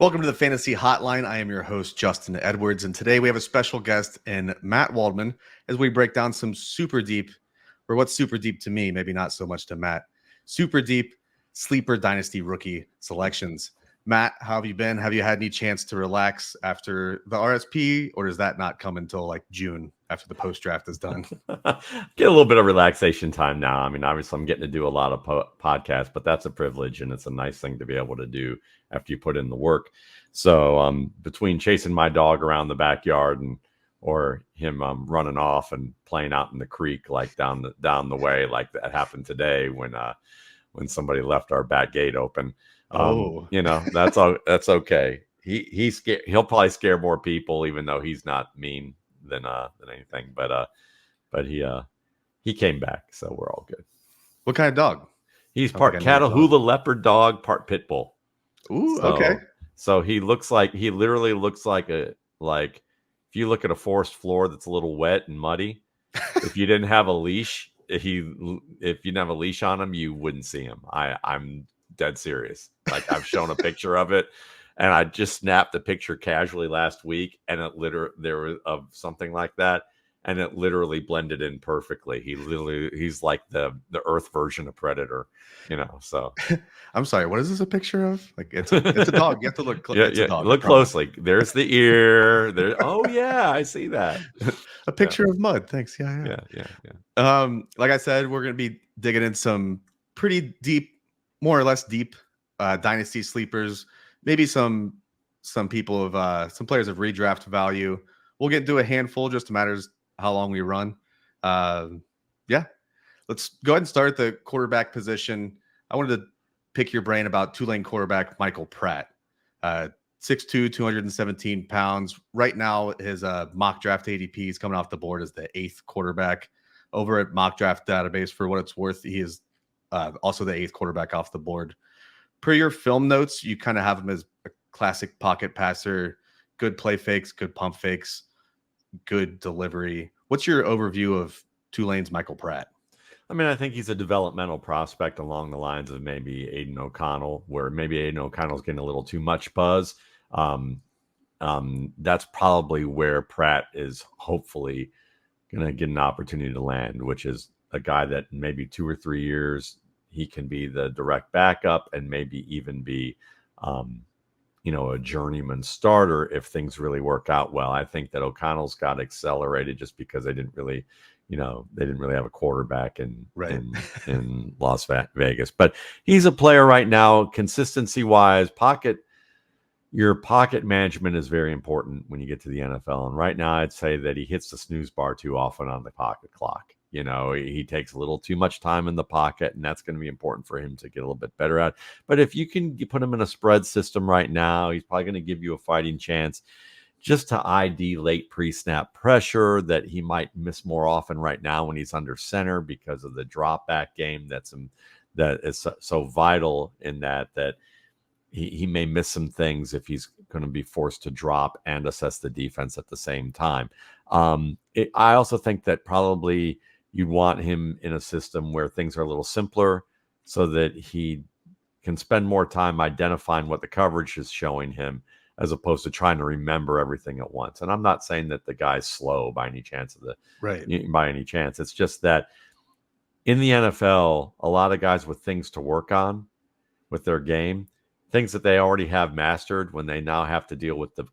Welcome to the Fantasy Hotline. I am your host, Justin Edwards, and today we have a special guest in Matt Waldman as we break down some super deep, or what's super deep to me, maybe not so much to Matt, super deep sleeper dynasty rookie selections. Matt, how have you been? Have you had any chance to relax after the RSP, or does that not come until like June after the post-draft is done? Get a little bit of relaxation time now. I mean, obviously I'm getting to do a lot of podcasts, but that's a privilege and it's a nice thing to be able to do after you put in the work. So between chasing my dog around the backyard or him running off and playing out in the creek, like down the way, like that happened today when somebody left our back gate open. That's okay. He'll probably scare more people, even though he's not mean than anything. But he came back, so we're all good. What kind of dog? He's part Catahoula leopard dog, part pit bull. Ooh, okay. So he literally looks like if you look at a forest floor that's a little wet and muddy, if you didn't have a leash, if you didn't have a leash on him, you wouldn't see him. I'm dead serious. Like, I've shown a picture of it, and I just snapped the picture casually last week, and there was of something like that, and it literally blended in perfectly. He's like the Earth version of Predator, so. I'm sorry, what is this a picture of? Like, it's a dog. You have to look. It's a dog, look closely. There's the ear. Oh yeah, I see that. A picture of mud. Thanks. Yeah. Like I said, we're gonna be digging in some pretty deep, more or less deep, dynasty sleepers. Maybe some people of some players of redraft value. We'll get into a handful. Just matters how long we run. Let's go ahead and start at the quarterback position. I wanted to pick your brain about Tulane quarterback Michael Pratt. 6'2", 217 pounds. Right now, his mock draft ADP is coming off the board as the 8th quarterback. Over at Mock Draft Database, for what it's worth, he is also the 8th quarterback off the board. Per your film notes, you kind of have him as a classic pocket passer, good play fakes, good pump fakes, good delivery. What's your overview of Tulane's Michael Pratt? I mean, I think he's a developmental prospect along the lines of maybe Aiden O'Connell, where maybe Aiden O'Connell's getting a little too much buzz. That's probably where Pratt is hopefully going to get an opportunity to land, which is a guy that maybe 2 or 3 years he can be the direct backup and maybe even be, a journeyman starter if things really work out well. I think that O'Connell's got accelerated just because they didn't really have a quarterback in Las Vegas. But he's a player right now, consistency wise. Your pocket management is very important when you get to the NFL. And right now, I'd say that he hits the snooze bar too often on the pocket clock. He takes a little too much time in the pocket, and that's going to be important for him to get a little bit better at. But if you can put him in a spread system right now, he's probably going to give you a fighting chance just to ID late pre-snap pressure that he might miss more often right now when he's under center because of the drop back game that is so vital in that he may miss some things if he's going to be forced to drop and assess the defense at the same time. I also think that probably you'd want him in a system where things are a little simpler so that he can spend more time identifying what the coverage is showing him as opposed to trying to remember everything at once. And I'm not saying that the guy's slow by any chance by any chance. It's just that in the NFL, a lot of guys with things to work on with their game, things that they already have mastered, when they now have to deal with the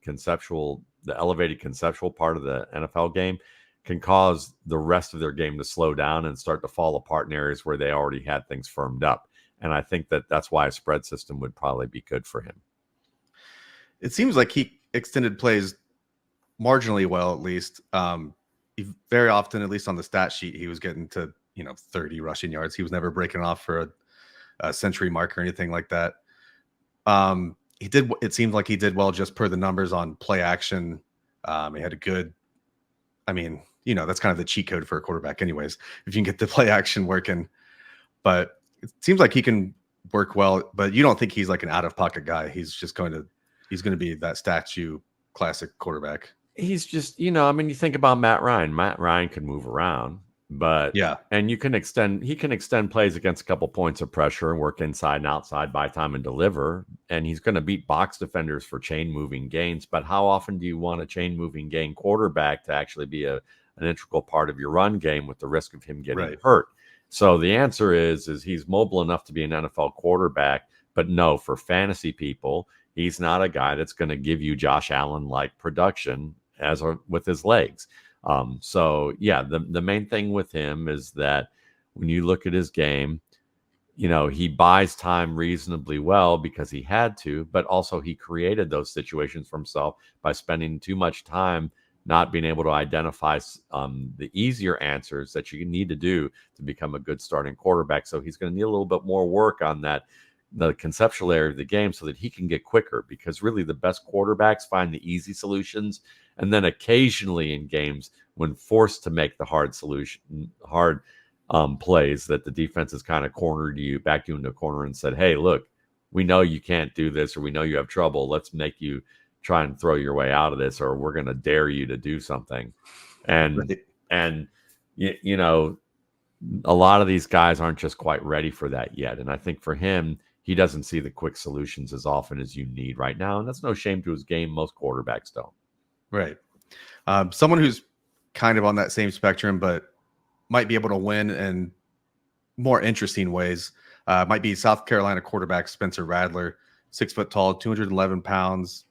elevated conceptual part of the NFL game, can cause the rest of their game to slow down and start to fall apart in areas where they already had things firmed up. And I think that that's why a spread system would probably be good for him. It seems like he extended plays marginally well, at least. He very often, at least on the stat sheet, he was getting to 30 rushing yards. He was never breaking off for a century mark or anything like that. It seemed like he did well just per the numbers on play action. He had a good, that's kind of the cheat code for a quarterback anyways, if you can get the play action working. But it seems like he can work well, but you don't think he's like an out of pocket guy. He's going to be that statue classic quarterback. He's just, you think about Matt Ryan. Matt Ryan can move around. But Yeah. and he can extend plays against a couple points of pressure and work inside and outside, buy time and deliver. And he's going to beat box defenders for chain moving gains. But how often do you want a chain moving gain quarterback to actually be an integral part of your run game with the risk of him getting hurt? So the answer is he's mobile enough to be an NFL quarterback, but no, for fantasy people, he's not a guy that's going to give you Josh Allen like production with his legs. So yeah, the main thing with him is that when you look at his game, he buys time reasonably well because he had to, but also he created those situations for himself by spending too much time not being able to identify the easier answers that you need to do to become a good starting quarterback. So he's going to need a little bit more work on the conceptual area of the game so that he can get quicker, because really the best quarterbacks find the easy solutions. And then occasionally in games, when forced to make the hard plays that the defense has kind of backed you into a corner and said, hey, look, we know you can't do this, or we know you have trouble. Let's make you try and throw your way out of this, or we're going to dare you to do something. And a lot of these guys aren't just quite ready for that yet. And I think for him, he doesn't see the quick solutions as often as you need right now. And that's no shame to his game. Most quarterbacks don't. Right. Someone who's kind of on that same spectrum, but might be able to win in more interesting ways, might be South Carolina quarterback Spencer Rattler, 6 foot tall, 211 pounds.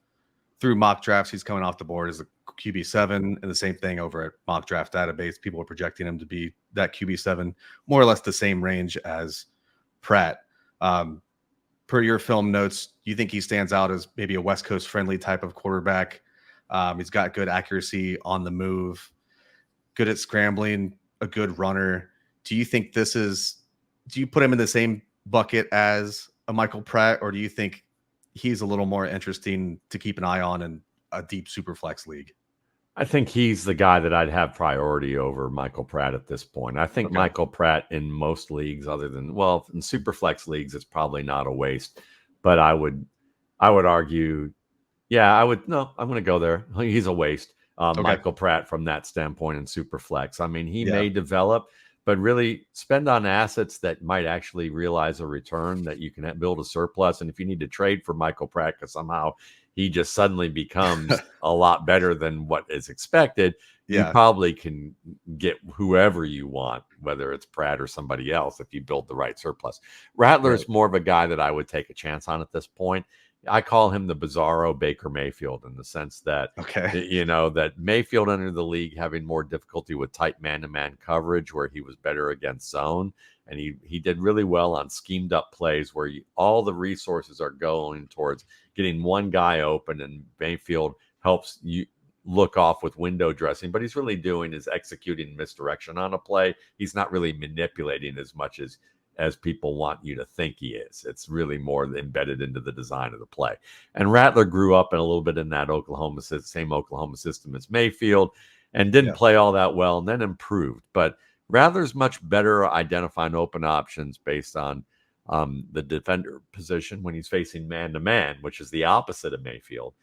Through mock drafts, he's coming off the board as a QB7, and the same thing over at mock draft database. People are projecting him to be that QB7, more or less the same range as Pratt. Per your film notes, you think he stands out as maybe a West Coast friendly type of quarterback. He's got good accuracy on the move, good at scrambling, a good runner. Do you think do you put him in the same bucket as a Michael Pratt, or do you think he's a little more interesting to keep an eye on in a deep super flex league? I think he's the guy that I'd have priority over Michael Pratt at this point. I think Michael Pratt in most leagues, other than, in super flex leagues, it's probably not a waste. But I would argue, I'm going to go there. He's a waste. Michael Pratt from that standpoint in super flex. I mean, he may develop, but really spend on assets that might actually realize a return, that you can build a surplus. And if you need to trade for Michael Pratt because somehow he just suddenly becomes a lot better than what is expected, you probably can get whoever you want, whether it's Pratt or somebody else, if you build the right surplus. Rattler is more of a guy that I would take a chance on at this point. I call him the bizarro Baker Mayfield, in the sense that, that Mayfield entered the league having more difficulty with tight man-to-man coverage, where he was better against zone. And he did really well on schemed up plays where all the resources are going towards getting one guy open, and Mayfield helps you look off with window dressing. But he's really doing is executing misdirection on a play. He's not really manipulating as much as people want you to think he is. It's really more embedded into the design of the play. And Rattler grew up in a little bit in that same Oklahoma system as Mayfield, and didn't play all that well, and then improved. But Rattler's much better identifying open options based on the defender position when he's facing man-to-man, which is the opposite of Mayfield.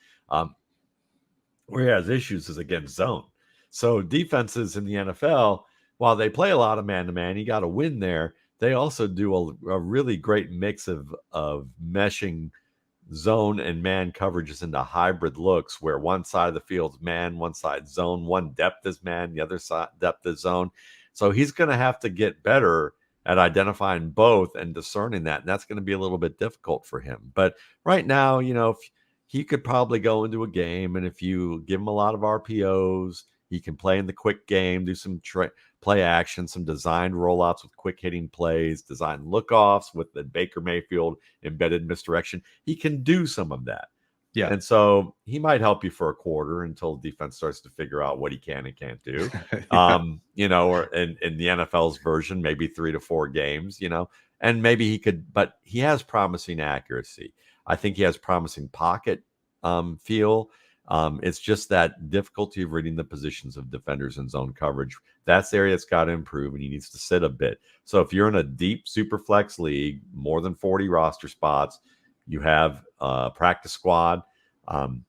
Where he has issues is against zone. So defenses in the NFL, while they play a lot of man-to-man, you got to win there. They also do a really great mix of meshing zone and man coverages into hybrid looks, where one side of the field's man, one side zone, one depth is man, the other side depth is zone. So he's going to have to get better at identifying both and discerning that. And that's going to be a little bit difficult for him. But right now, if he could probably go into a game, and if you give him a lot of RPOs, he can play in the quick game, do some play action, some designed rollouts with quick hitting plays, designed lookoffs with the Baker Mayfield embedded misdirection. He can do some of that. Yeah. And so he might help you for a quarter until defense starts to figure out what he can and can't do. Or in the NFL's version, maybe 3 to 4 games, and maybe he could, but he has promising accuracy. I think he has promising pocket feel. It's just that difficulty of reading the positions of defenders in zone coverage. That's the area that's got to improve, and he needs to sit a bit. So if you're in a deep super flex league, more than 40 roster spots, you have a practice squad,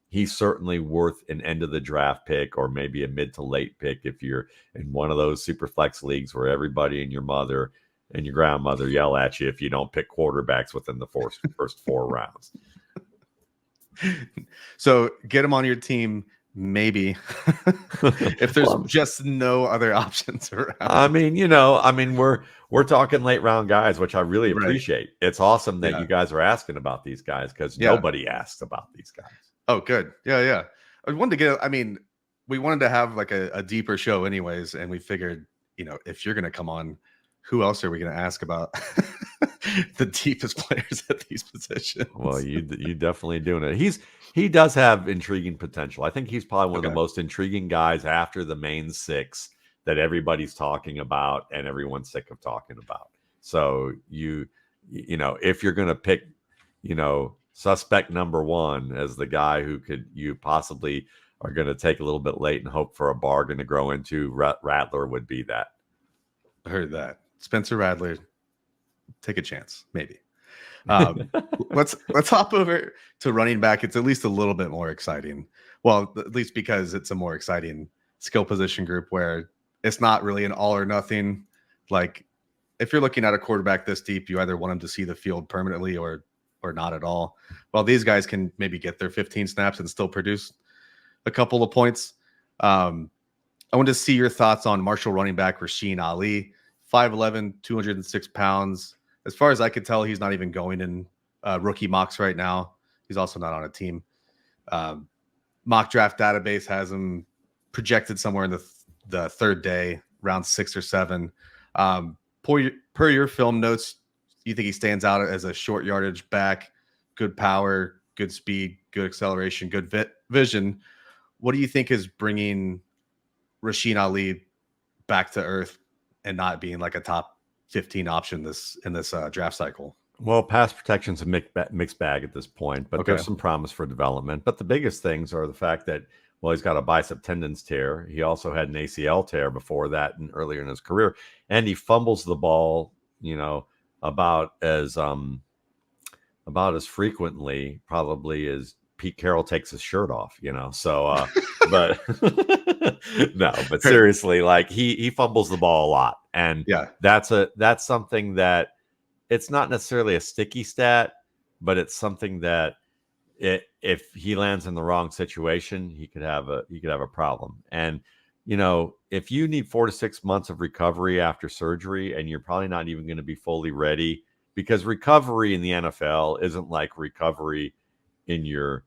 He's certainly worth an end of the draft pick or maybe a mid to late pick if you're in one of those super flex leagues where everybody and your mother and your grandmother yell at you if you don't pick quarterbacks within the first 4 rounds. So get him on your team, maybe, if there's just no other options around. I mean, we're talking late round guys, which I really appreciate. Right. It's awesome that you guys are asking about these guys because nobody asks about these guys. Oh, good. Yeah. I wanted to we wanted to have like a deeper show anyways. And we figured, if you're going to come on, who else are we going to ask about the deepest players at these positions? Well, you definitely doing it. He does have intriguing potential. I think he's probably one of the most intriguing guys after the main 6 that everybody's talking about and everyone's sick of talking about. So if you're going to pick, suspect number 1 as the guy who you possibly are going to take a little bit late and hope for a bargain to grow into, Rattler would be that. I heard that. Spencer Rattler, take a chance, maybe. Let's hop over to running back. It's at least a little bit more exciting. Well, at least because it's a more exciting skill position group where it's not really an all or nothing. Like if you're looking at a quarterback this deep, you either want him to see the field permanently or not at all. Well, these guys can maybe get their 15 snaps and still produce a couple of points. I want to see your thoughts on Marshall running back Rasheen Ali, 5'11", 206 pounds. As far as I could tell, he's not even going in rookie mocks right now. He's also not on a team. Mock draft database has him projected somewhere in the third day, round 6 or 7. Per your film notes, you think he stands out as a short yardage back, good power, good speed, good acceleration, good vision. What do you think is bringing Rasheen Ali back to earth and not being like a top 15 option in this draft cycle? Well, pass protection's a mixed bag at this point, but there's some promise for development. But the biggest things are the fact that, he's got a bicep tendons tear. He also had an ACL tear before that and earlier in his career. And he fumbles the ball, about as frequently probably as Pete Carroll takes his shirt off, So, but no, but seriously, like he fumbles the ball a lot, and that's something that it's not necessarily a sticky stat, but it's something that if he lands in the wrong situation, he could have a problem. And if you need 4 to 6 months of recovery after surgery, and you're probably not even going to be fully ready, because recovery in the NFL isn't like recovery in your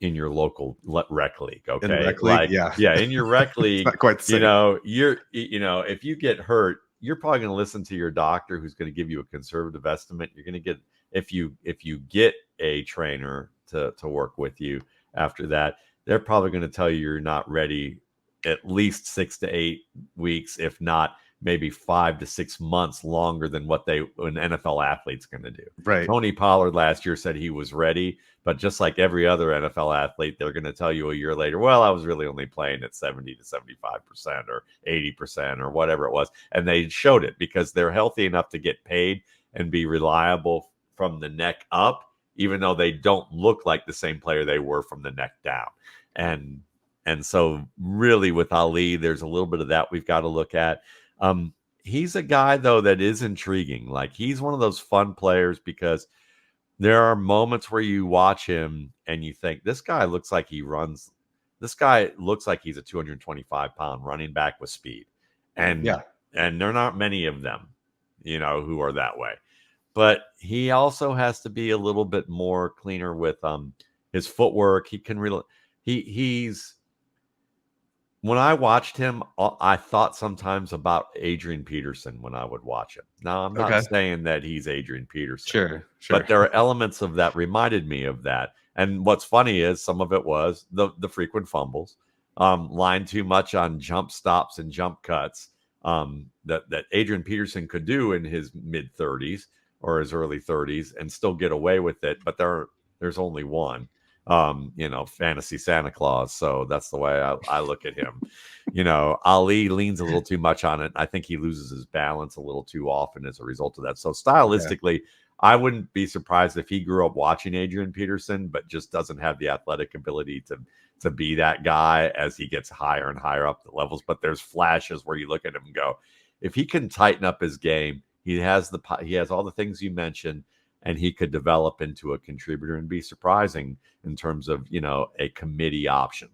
local rec league. Okay. In the rec league, in your rec league, not quite the same. if you get hurt, you're probably going to listen to your doctor, who's going to give you a conservative estimate. You're going to get, if you get a trainer to work with you after that, they're probably going to tell you you're not ready at least 6 to 8 weeks, if not maybe 5 to 6 months longer than what an NFL athlete's going to do. Right. Tony Pollard last year said he was ready, but just like every other NFL athlete, they're going to tell you a year later, well, I was really only playing at 70 to 75% or 80% or whatever it was. And they showed it because they're healthy enough to get paid and be reliable from the neck up, even though they don't look like the same player they were from the neck down. And so really with Ali, there's a little bit of that we've got to look at. He's a guy, though, that is intriguing. Like, he's one of those fun players because there are moments where you watch him and you think, this guy looks like he's a 225-pound running back with speed. And there are not many of them, who are that way. But he also has to be a little bit more cleaner with his footwork. He can he's when I watched him, I thought sometimes about Adrian Peterson when I would watch him. Now, I'm not saying that he's Adrian Peterson. Sure. But there are elements of that reminded me of that. And what's funny is some of it was the frequent fumbles, line too much on jump stops and jump cuts that Adrian Peterson could do in his mid-30s or his early 30s and still get away with it. But there's only one. Fantasy Santa Claus. So that's the way I look at him. Ali leans a little too much on it. I think he loses his balance a little too often as a result of that. So stylistically, I wouldn't be surprised if he grew up watching Adrian Peterson, but just doesn't have the athletic ability to be that guy as he gets higher and higher up the levels. But there's flashes where you look at him and go, if he can tighten up his game, he has all the things you mentioned, and he could develop into a contributor and be surprising in terms of, a committee option.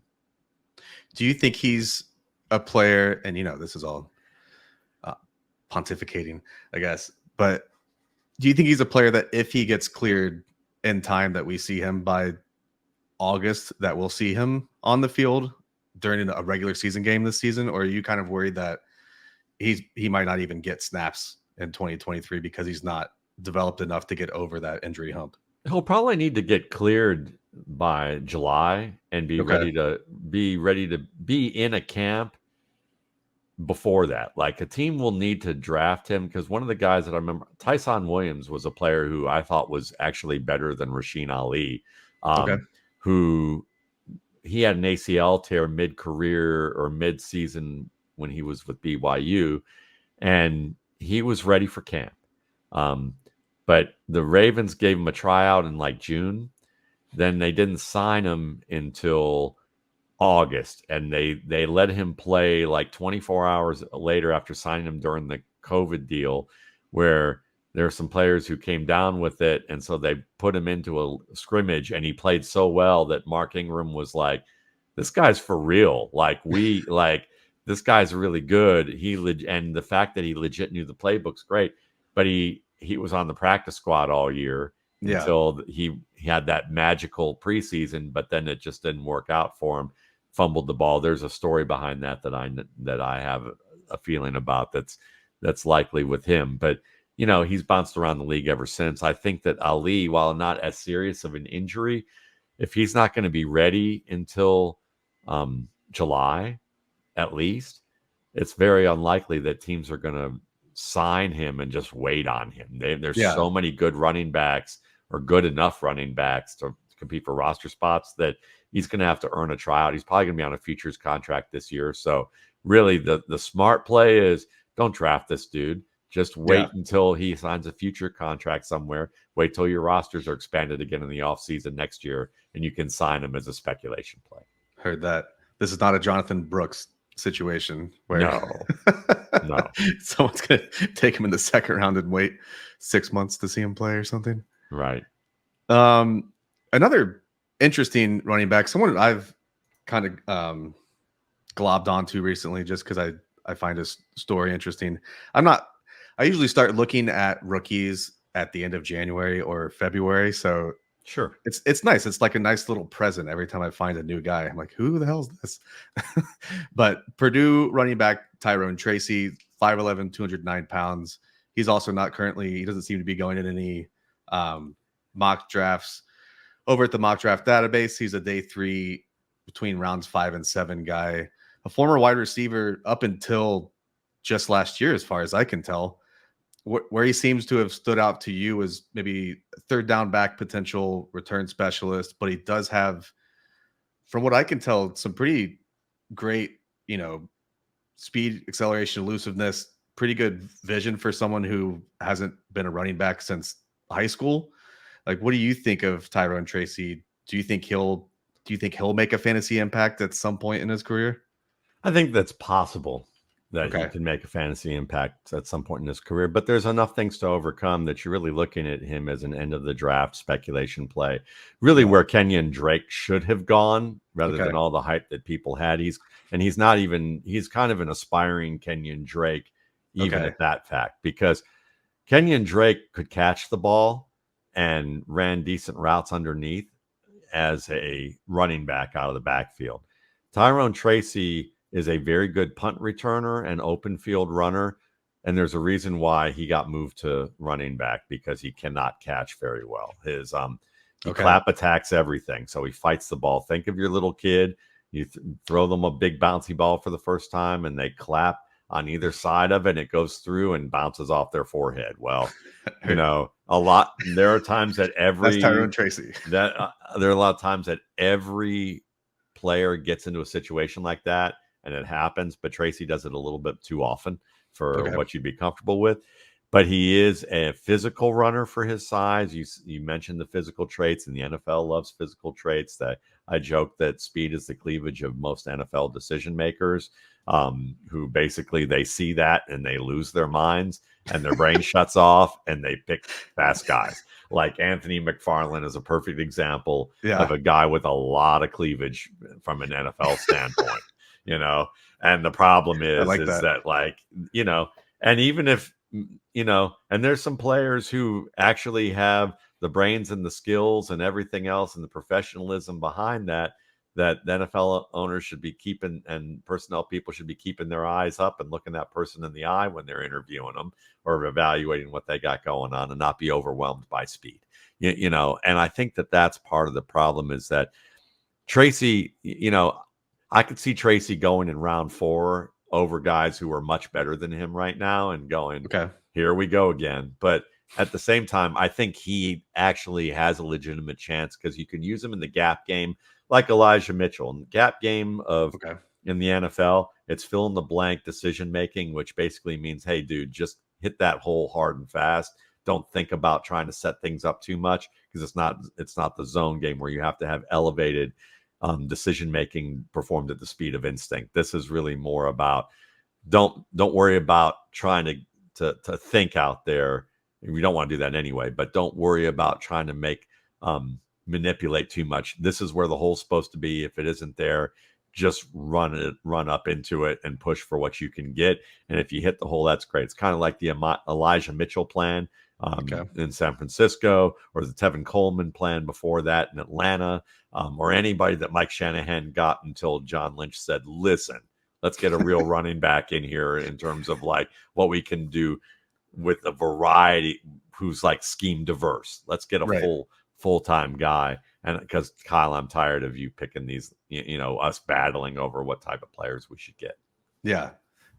Do you think he's a player, and this is all pontificating, I guess, but do you think he's a player that if he gets cleared in time that we see him by August, that we'll see him on the field during a regular season game this season? Or are you kind of worried that he might not even get snaps in 2023 because he's not developed enough to get over that injury hump? He'll probably need to get cleared by July and be ready to be in a camp before that. Like, a team will need to draft him, because one of the guys that I remember, Tyson Williams, was a player who I thought was actually better than Rasheen Ali, who he had an ACL tear mid-career or mid-season when he was with BYU, and he was ready for camp. But the Ravens gave him a tryout in like June. Then they didn't sign him until August, and they let him play like 24 hours later after signing him during the COVID deal, where there are some players who came down with it, and so they put him into a scrimmage, and he played so well that Mark Ingram was like, this guy's for real. Like, this guy's really good. And the fact that he legit knew the playbook's great, but he was on the practice squad all year until he had that magical preseason, but then it just didn't work out for him. Fumbled the ball. There's a story behind that I have a feeling about that's likely with him. But he's bounced around the league ever since. I think that Ali, while not as serious of an injury, if he's not going to be ready until July, at least, it's very unlikely that teams are going to sign him and just wait on him. There's so many good running backs, or good enough running backs to compete for roster spots, that he's going to have to earn a tryout. He's probably going to be on a futures contract this year. So really the smart play is, don't draft this dude. Just wait until he signs a future contract somewhere. Wait till your rosters are expanded again in the offseason next year, and you can sign him as a speculation play. Heard that. This is not a Jonathan Brooks situation where no, someone's going to take him in the second round and wait 6 months to see him play or something. Right. Another interesting running back, someone I've kind of globbed onto recently just because I find his story interesting. I usually start looking at rookies at the end of January or February. So sure, it's nice. It's like a nice little present every time I find a new guy. I'm like, who the hell is this? But Purdue running back Tyrone Tracy, 5'11", 209 pounds. He's also not currently, he doesn't seem to be going in any mock drafts. Over at the mock draft database, he's a day 3 between rounds 5 and 7 guy, a former wide receiver up until just last year, as far as I can tell. Where he seems to have stood out to you as maybe third down back potential return specialist, but he does have, from what I can tell, some pretty great, speed, acceleration, elusiveness, pretty good vision for someone who hasn't been a running back since high school. Like, what do you think of Tyrone Tracy? Do you think he'll make a fantasy impact at some point in his career? I think that's possible that he can make a fantasy impact at some point in his career, but there's enough things to overcome that you're really looking at him as an end of the draft speculation play, really where Kenyon Drake should have gone rather than all the hype that people had. He's kind of an aspiring Kenyon Drake, even at that fact, because Kenyon Drake could catch the ball and ran decent routes underneath as a running back out of the backfield. Tyrone Tracy is a very good punt returner and open field runner, and there's a reason why he got moved to running back, because he cannot catch very well. His clap attacks everything, so he fights the ball. Think of your little kid. You throw them a big bouncy ball for the first time, and they clap on either side of it, and it goes through and bounces off their forehead. Well, a lot. There are times that that's Tyrone Tracy. There are a lot of times that every player gets into a situation like that, and it happens, but Tracy does it a little bit too often for what you'd be comfortable with. but he is a physical runner for his size. You mentioned the physical traits, and the NFL loves physical traits. That I joke that speed is the cleavage of most NFL decision makers, who basically they see that and they lose their minds and their brain shuts off and they pick fast guys. Like Anthony McFarland is a perfect example of a guy with a lot of cleavage from an NFL standpoint, And the problem is that like, and even if, and there's some players who actually have the brains and the skills and everything else and the professionalism behind that the NFL owners should be keeping, and personnel people should be keeping their eyes up and looking that person in the eye when they're interviewing them or evaluating what they got going on, and not be overwhelmed by speed. And I think that that's part of the problem, is that Tracy, I could see Tracy going in round 4 over guys who are much better than him right now and going, okay, here we go again. But at the same time, I think he actually has a legitimate chance, because you can use him in the gap game like Elijah Mitchell. In the gap game in the NFL, it's fill in the blank decision making, which basically means, hey, dude, just hit that hole hard and fast. Don't think about trying to set things up too much, because it's not the zone game where you have to have elevated decision making performed at the speed of instinct. This is really more about don't worry about trying to think out there. We don't want to do that anyway, but don't worry about trying to make manipulate too much. This is where the hole's supposed to be. If it isn't there, just run up into it and push for what you can get. And if you hit the hole, that's great. It's kind of like the Elijah Mitchell plan in San Francisco, or the Tevin Coleman plan before that in Atlanta, or anybody that Mike Shanahan got until John Lynch said, listen, let's get a real running back in here in terms of like what we can do with a variety who's like scheme diverse. Let's get a full-time guy. And because Kyle, I'm tired of you picking these, us battling over what type of players we should get. Yeah.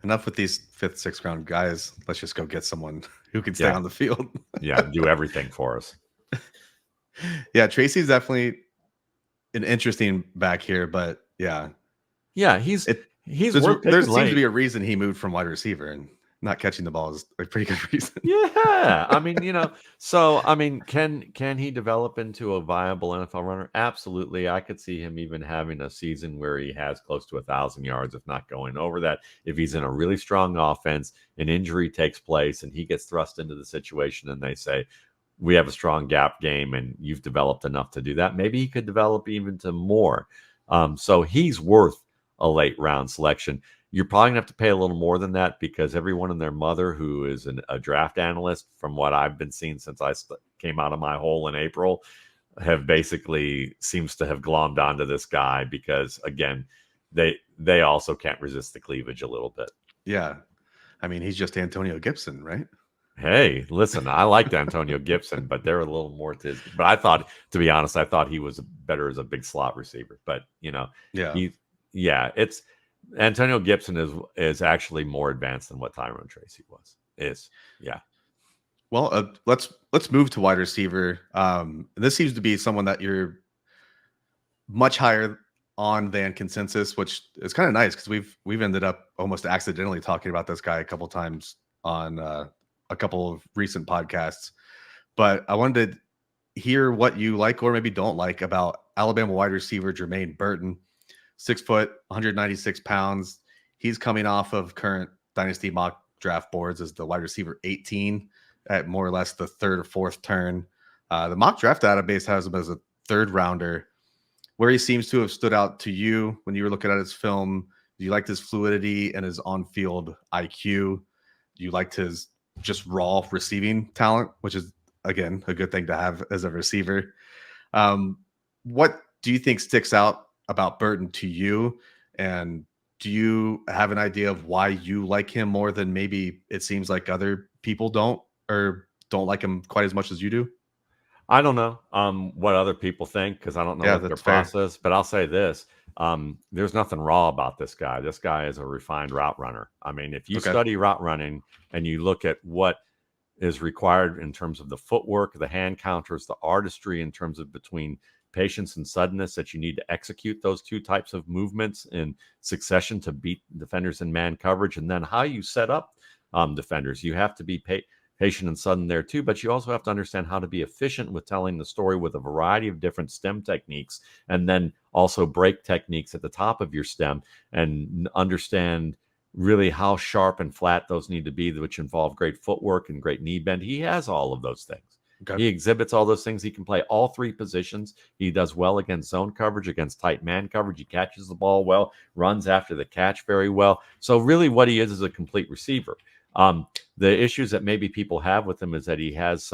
Enough with these 5th, 6th round guys. Let's just go get someone who can stay on the field. Do everything for us. Yeah, Tracy's definitely an interesting back here, but yeah, he's there seems to be a reason he moved from wide receiver, and not catching the ball is a pretty good reason. Yeah, I mean, so I mean, can he develop into a viable NFL runner? Absolutely. I could see him even having a season where he has close to 1,000 yards, if not going over that. If he's in a really strong offense, an injury takes place, and he gets thrust into the situation, and they say, we have a strong gap game, and you've developed enough to do that. Maybe he could develop even to more. So he's worth a late round selection. You're probably going to have to pay a little more than that, because everyone and their mother who is a draft analyst, from what I've been seeing since I came out of my hole in April, have basically seems to have glommed onto this guy, because, again, they also can't resist the cleavage a little bit. Yeah. I mean, he's just Antonio Gibson, right? Hey, listen, I liked Antonio Gibson, but they're a little more to his. But I thought, to be honest, he was better as a big slot receiver. But, it's Antonio Gibson is actually more advanced than what Tyrone Tracy is. Well, let's move to wide receiver. This seems to be someone that you're much higher on than consensus, which is kind of nice, because we've ended up almost accidentally talking about this guy a couple times on a couple of recent podcasts. But I wanted to hear what you like or maybe don't like about Alabama wide receiver Jermaine Burton. 6 foot, 196 pounds. He's coming off of current Dynasty mock draft boards as the wide receiver 18 at more or less the 3rd or 4th turn. The mock draft database has him as a 3rd rounder. Where he seems to have stood out to you when you were looking at his film, do you liked his fluidity and his on-field IQ? Do you liked his just raw receiving talent, which is, again, a good thing to have as a receiver? What do you think sticks out about Burton to you, and do you have an idea of why you like him more than maybe it seems like other people don't like him quite as much as you do? I don't know what other people think, because I don't know what their process, but I'll say this. There's nothing raw about this guy. This guy is a refined route runner. I mean, if you study route running and you look at what is required in terms of the footwork, the hand counters, the artistry in terms of between patience and suddenness that you need to execute those two types of movements in succession to beat defenders in man coverage, and then how you set up defenders. You have to be patient and sudden there too, but you also have to understand how to be efficient with telling the story with a variety of different stem techniques, and then also break techniques at the top of your stem, and understand really how sharp and flat those need to be, which involve great footwork and great knee bend. He has all of those things. Okay. He exhibits all those things. He can play all three positions. He does well against zone coverage, against tight man coverage. He catches the ball well, runs after the catch very well. So really what he is a complete receiver. The issues that maybe people have with him is that he has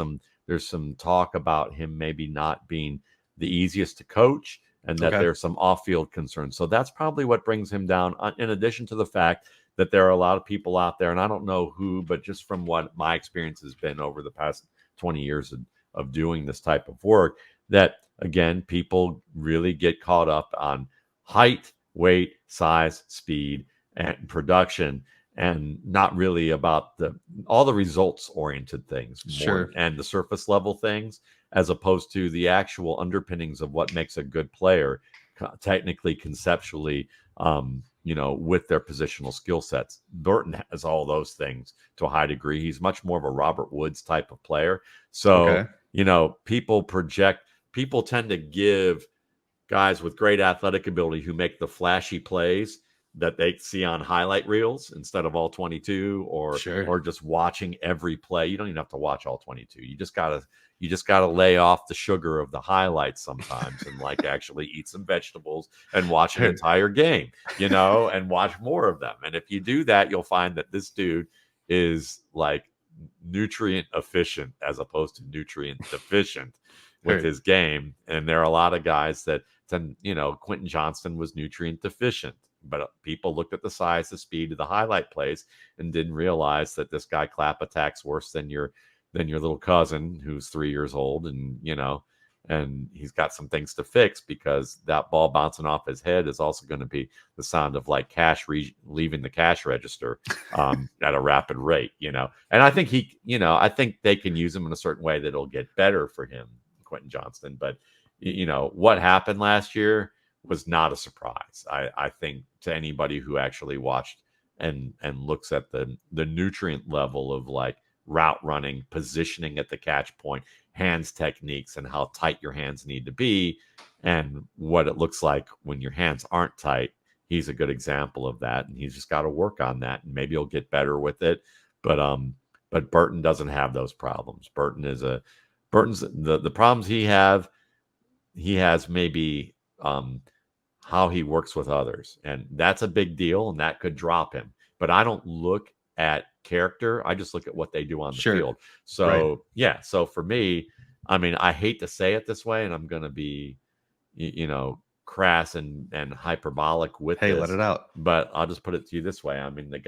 there's some talk about him maybe not being the easiest to coach, and that there's some off-field concerns. So that's probably what brings him down, in addition to the fact that there are a lot of people out there, and I don't know who, but just from what my experience has been over the past 20 years of doing this type of work, that again, people really get caught up on height, weight, size, speed, and production, and not really about all the results oriented things more, and the surface level things, as opposed to the actual underpinnings of what makes a good player, technically, conceptually, with their positional skill sets. Burton has all those things to a high degree. He's much more of a Robert Woods type of player. So, people tend to give guys with great athletic ability who make the flashy plays that they see on highlight reels instead of all 22, or just watching every play. You don't even have to watch all 22. You just gotta lay off the sugar of the highlights sometimes and like actually eat some vegetables and watch an entire game, and watch more of them. And if you do that, you'll find that this dude is like nutrient efficient as opposed to nutrient deficient with his game. And there are a lot of guys that Quentin Johnston was nutrient deficient, but people looked at the size, the speed of the highlight plays and didn't realize that this guy clap attacks worse than your little cousin who's 3 years old, and he's got some things to fix, because that ball bouncing off his head is also going to be the sound of like cash leaving the cash register at a rapid rate, and I think I think they can use him in a certain way that'll get better for him, Quentin Johnston. But what happened last year was not a surprise. I think to anybody who actually watched and looks at the nutrient level of like route running, positioning at the catch point, hands techniques, and how tight your hands need to be, and what it looks like when your hands aren't tight. He's a good example of that, and he's just got to work on that, and maybe he'll get better with it. But Burton doesn't have those problems. Burton's the problems he has maybe how he works with others, and that's a big deal, and that could drop him. But I don't look at character. I just look at what they do on the field. So so for me, I mean, I hate to say it this way, and I'm going to be, crass and hyperbolic with this. Let it out. But I'll just put it to you this way. I mean, the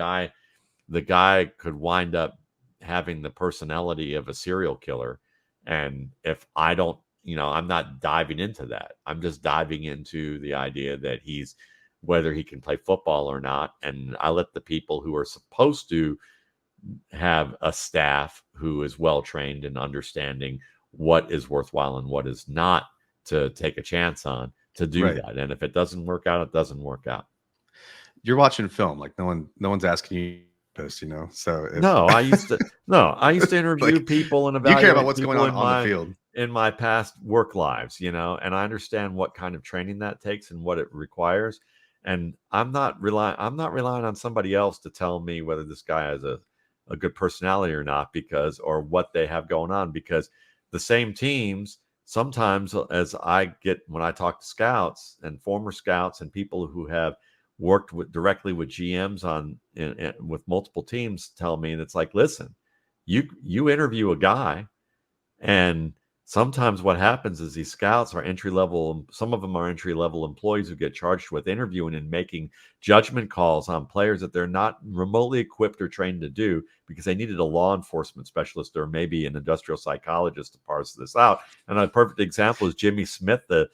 guy could wind up having the personality of a serial killer. And if I don't, I'm not diving into that. I'm just diving into the idea that whether he can play football or not. And I let the people who are supposed to have a staff who is well-trained in understanding what is worthwhile and what is not to take a chance on, to do that. And if it doesn't work out, it doesn't work out. You're watching film. Like no one's asking you this, So I used to interview people and evaluate. You care about what's going on the field in my past work lives, and I understand what kind of training that takes and what it requires. And I'm not relying on somebody else to tell me whether this guy has a good personality or not, or what they have going on, because the same teams sometimes, when I talk to scouts and former scouts and people who have worked directly with GMs with multiple teams, tell me, and it's like, listen, you interview a guy, and sometimes what happens is these scouts are entry level. Some of them are entry level employees who get charged with interviewing and making judgment calls on players that they're not remotely equipped or trained to do, because they needed a law enforcement specialist or maybe an industrial psychologist to parse this out. And a perfect example is Jimmy Smith, the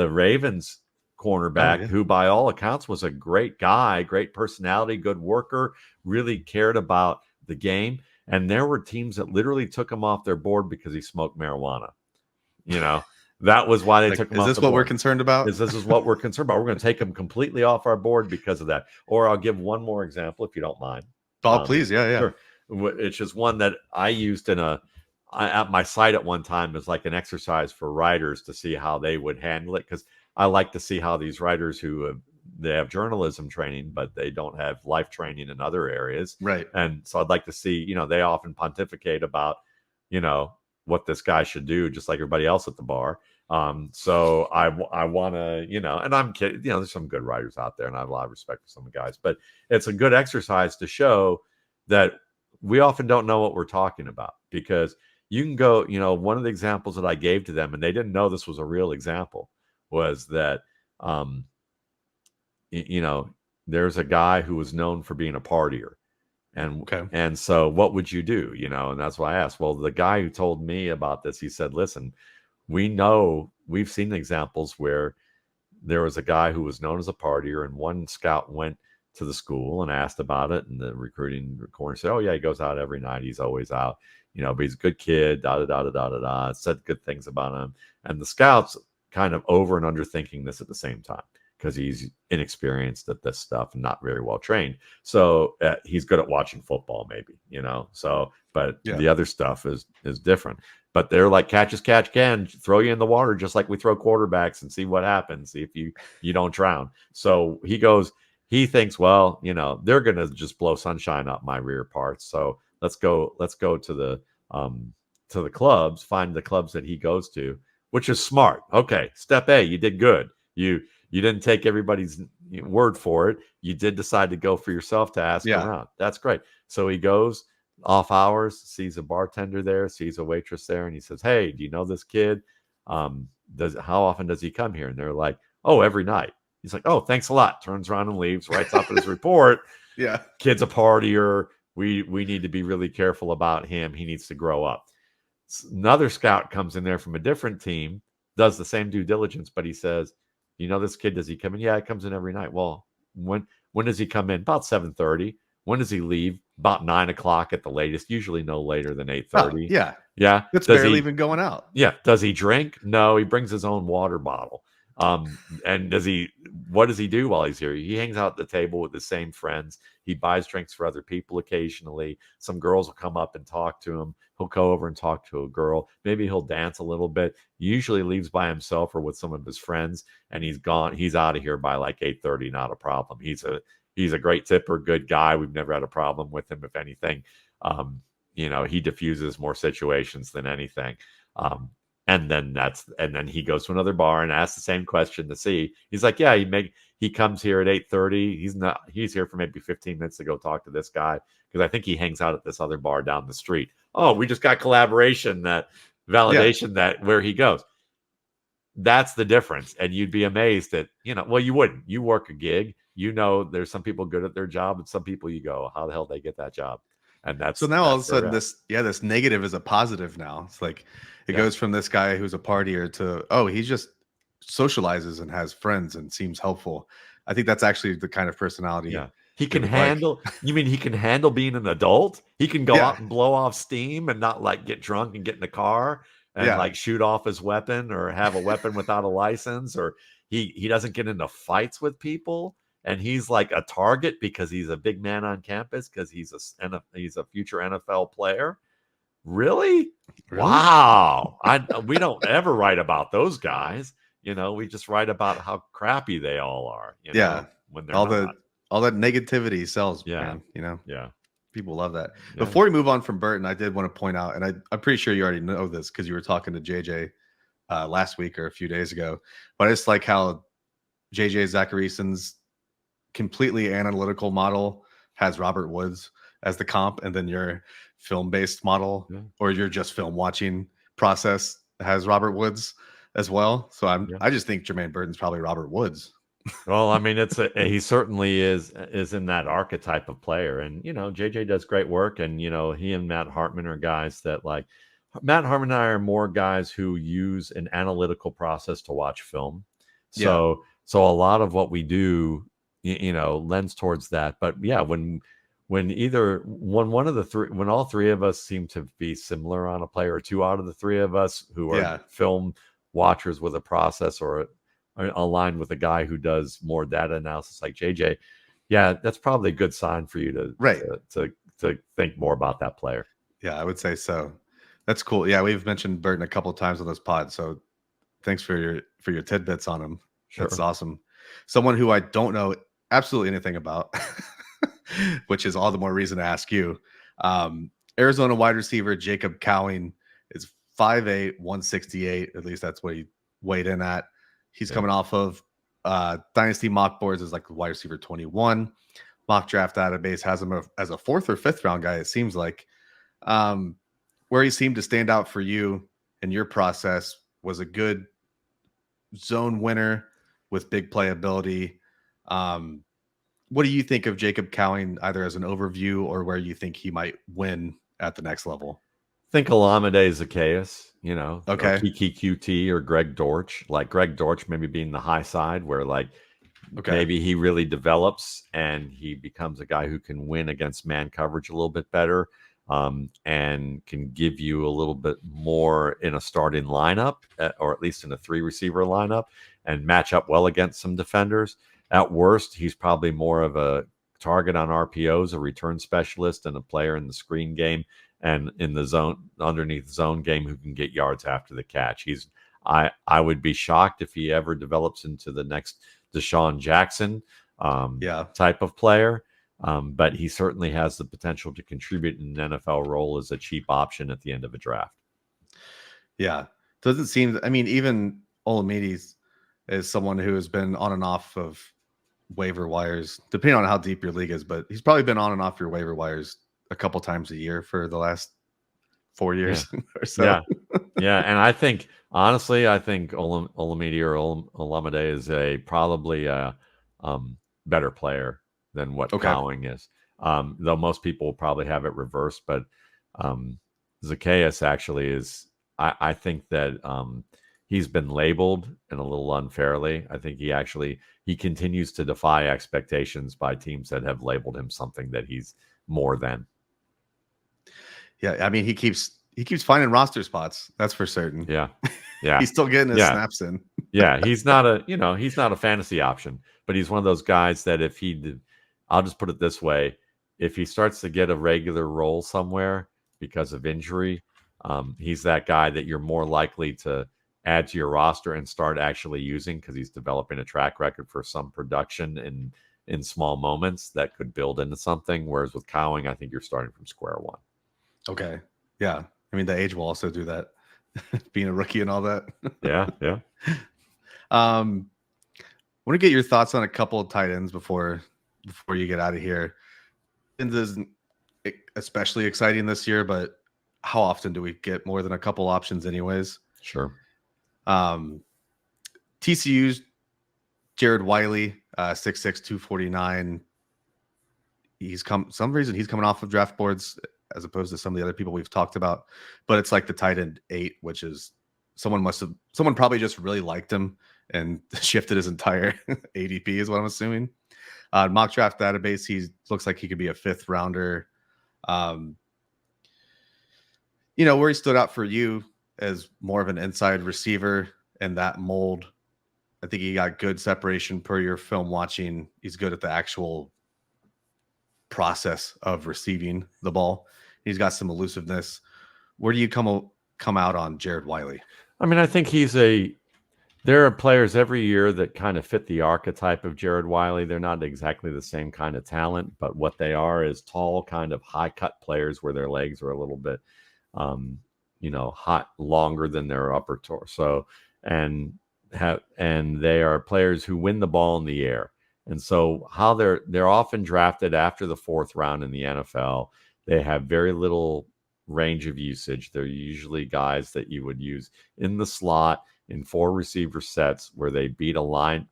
Ravens cornerback, who by all accounts was a great guy, great personality, good worker, really cared about the game. And there were teams that literally took him off their board because he smoked marijuana. That was why they took him off the board. Is this what we're concerned about? This is what we're concerned about. We're going to take him completely off our board because of that. Or I'll give one more example, if you don't mind. Oh, please. Yeah. Sure. It's just one that I used at my site at one time as like an exercise for writers to see how they would handle it, because I like to see how these writers they have journalism training, but they don't have life training in other areas. Right. And so I'd like to see, they often pontificate about, what this guy should do, just like everybody else at the bar. So I want to, and I'm kidding, there's some good writers out there and I have a lot of respect for some of the guys, but it's a good exercise to show that we often don't know what we're talking about, because you can go, one of the examples that I gave to them, and they didn't know this was a real example, was that, there's a guy who was known for being a partier. And so what would you do? And that's why I asked. Well, the guy who told me about this, he said, listen, we've seen examples where there was a guy who was known as a partier, and one scout went to the school and asked about it, and the recruiting corner said, oh yeah, he goes out every night, he's always out, but he's a good kid, said good things about him. And the scouts kind of over and under thinking this at the same time, because he's inexperienced at this stuff and not very well trained. So he's good at watching football, maybe, but the other stuff is different. But they're like, catch as catch can, throw you in the water, just like we throw quarterbacks, and see what happens. See if you don't drown. So he thinks, well, they're going to just blow sunshine up my rear parts. So let's go to the clubs, find the clubs that he goes to, which is smart. Okay. Step A, you did good. You didn't take everybody's word for it. You did decide to go for yourself to ask around. That's great. So he goes off hours, sees a bartender there, sees a waitress there, and he says, hey, do you know this kid? How often does he come here? And they're like, oh, every night. He's like, oh, thanks a lot. Turns around and leaves, writes up in his report. Yeah. Kid's a partier. We need to be really careful about him. He needs to grow up. Another scout comes in there from a different team, does the same due diligence, but he says, you know this kid, does he come in? Yeah, he comes in every night. Well, when does he come in? About 7:30. When does he leave? About 9 o'clock at the latest, usually no later than 8:30. Oh, yeah. Yeah. It's barely even going out. Yeah. Does he drink? No, he brings his own water bottle. And what does he do while he's here? He hangs out at the table with the same friends. He buys drinks for other people occasionally. Some girls will come up and talk to him. He'll go over and talk to a girl. Maybe he'll dance a little bit. He usually leaves by himself or with some of his friends, and he's gone. He's out of here by like 8:30. Not a problem. He's a great tipper, good guy. We've never had a problem with him. If anything, he diffuses more situations than anything. And then he goes to another bar and asks the same question to see. He's like, yeah, he comes here at 8:30. He's here for maybe 15 minutes to go talk to this guy, because I think he hangs out at this other bar down the street. Oh, we just got collaboration, that validation that where he goes. That's the difference. And you'd be amazed that, well, you wouldn't. You work a gig, there's some people good at their job, and some people you go, how the hell did they get that job? And so now all of a sudden this negative is a positive now. It's like it goes from this guy who's a partier to, oh, he just socializes and has friends and seems helpful. I think that's actually the kind of personality. Yeah. He can handle, you mean he can handle being an adult? He can go out and blow off steam and not like get drunk and get in the car and like shoot off his weapon or have a weapon without a license, or he doesn't get into fights with people. And he's like a target because he's a big man on campus, because he's a future NFL player. Really? Wow. We don't ever write about those guys. We just write about how crappy they all are. When they're all that negativity sells. Yeah. Man, Yeah. People love that. Yeah. Before we move on from Burton, I did want to point out, and I'm pretty sure you already know this because you were talking to JJ last week or a few days ago, but it's like how JJ Zacharyason's completely analytical model has Robert Woods as the comp, and then your film-based model or your just film watching process has Robert Woods as well. So I just think Jermaine Burton's probably Robert Woods. Well, I mean, he certainly is in that archetype of player, and JJ does great work, and he and Matt Hartman are guys that like. Matt Hartman and I are more guys who use an analytical process to watch film. So a lot of what we do, lends towards that. But yeah, when all three of us seem to be similar on a player, or two out of the three of us who are film watchers with a process, or aligned with a guy who does more data analysis like JJ, that's probably a good sign for you to to think more about that player. Yeah, I would say so. That's cool. Yeah, we've mentioned Burton a couple of times on this pod, so thanks for your tidbits on him. That's Sure. awesome. Someone who I don't know absolutely anything about, which is all the more reason to ask you. Arizona wide receiver Jacob Cowing is 5'8", 168. At least that's what he weighed in at. He's coming off of Dynasty mock boards as like wide receiver 21. Mock draft database has him as a 4th or 5th round guy, it seems like. Where he seemed to stand out for you in your process was a good zone winner with big playability. What do you think of Jacob Cowing, either as an overview or where you think he might win at the next level? Think Olamide Zacchaeus, or Okay. Kiki QT or Greg Dortch. Like Greg Dortch maybe being the high side where like maybe he really develops and he becomes a guy who can win against man coverage a little bit better, and can give you a little bit more in a starting lineup, or at least in a 3 receiver lineup, and match up well against some defenders. At worst, he's probably more of a target on RPOs, a return specialist, and a player in the screen game and in the zone, underneath zone game, who can get yards after the catch. I would be shocked if he ever develops into the next Deshaun Jackson type of player. But he certainly has the potential to contribute in an NFL role as a cheap option at the end of a draft. Yeah. Doesn't seem, I mean, even Olamides is someone who has been on and off of waiver wires, depending on how deep your league is, but he's probably been on and off your waiver wires a couple times a year for the last 4 years or so. Yeah. And I think, honestly, Olamide or Olamide is probably a better player than what Cowing is. Though most people will probably have it reversed, but Zacchaeus actually is, I think that he's been labeled and a little unfairly. I think he continues to defy expectations by teams that have labeled him something that he's more than. Yeah, I mean, he keeps finding roster spots. That's for certain. Yeah. He's still getting his snaps in. Yeah, he's not a fantasy option, but he's one of those guys that I'll just put it this way: if he starts to get a regular role somewhere because of injury, he's that guy that you're more likely to add to your roster and start actually using, because he's developing a track record for some production in small moments that could build into something. Whereas with Cowing, I think you're starting from square one. Okay. Yeah. I mean, the age will also do that, being a rookie and all that. Yeah. I want to get your thoughts on a couple of tight ends before you get out of here. And this isn't especially exciting this year, but how often do we get more than a couple options anyways? Sure. TCU's Jared Wiley, 6'6", 249. He's coming off of draft boards as opposed to some of the other people we've talked about, but it's like the tight end 8, which is someone probably just really liked him and shifted his entire ADP is what I'm assuming. Mock draft database, he looks like he could be a 5th rounder. Where he stood out for you as more of an inside receiver in that mold. I think he got good separation per your film watching. He's good at the actual process of receiving the ball. He's got some elusiveness. Where do you come out on Jared Wiley? I mean, I think there are players every year that kind of fit the archetype of Jared Wiley. They're not exactly the same kind of talent, but what they are is tall, kind of high cut players where their legs are a little bit, longer than their upper torso, and they are players who win the ball in the air. And so how they're often drafted after the 4th round in the NFL. They have very little range of usage. They're usually guys that you would use in the slot in 4 receiver sets where they beat outside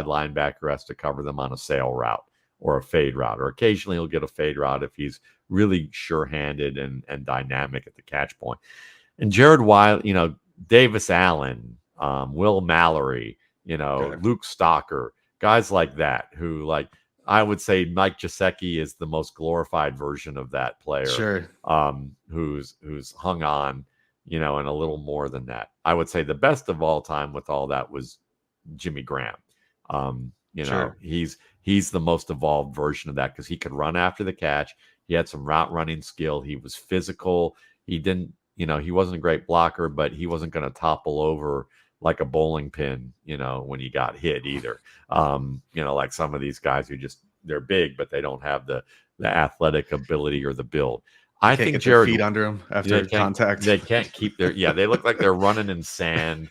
linebacker has to cover them on a sail route or a fade route, or occasionally he'll get a fade route if he's really sure-handed and dynamic at the catch point. And Jared Wiley, Davis Allen, Will Mallory, Luke Stocker, guys like that who, like, I would say Mike Gesicki is the most glorified version of that player. Sure. Who's hung on, and a little more than that. I would say the best of all time with all that was Jimmy Graham. Sure. He's the most evolved version of that because he could run after the catch. He had some route running skill. He was physical. He didn't, he wasn't a great blocker, but he wasn't going to topple over like a bowling pin, when he got hit either. Like some of these guys who they're big, but they don't have the athletic ability or the build. I Can't think get their Jared feet under him after contact. They can't keep they look like they're running in sand,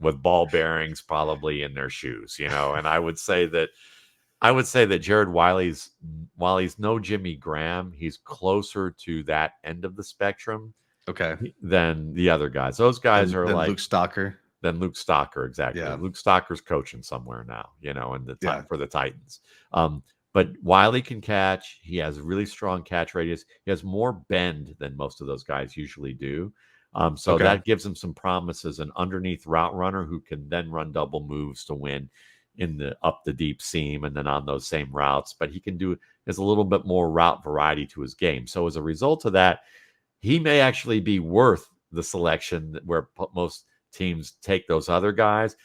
with ball bearings probably in their shoes, and I would say that Jared while he's no Jimmy Graham, he's closer to that end of the spectrum than the other guys. Those guys are like Luke Stalker. Than Luke Stalker, exactly. Yeah. Luke Stalker's coaching somewhere now, for the Titans. But Wiley can catch. He has a really strong catch radius. He has more bend than most of those guys usually do. So that gives him some promise as an underneath route runner who can then run double moves to win up the deep seam and then on those same routes. But there's a little bit more route variety to his game. So as a result of that, he may actually be worth the selection where most teams take those other guys.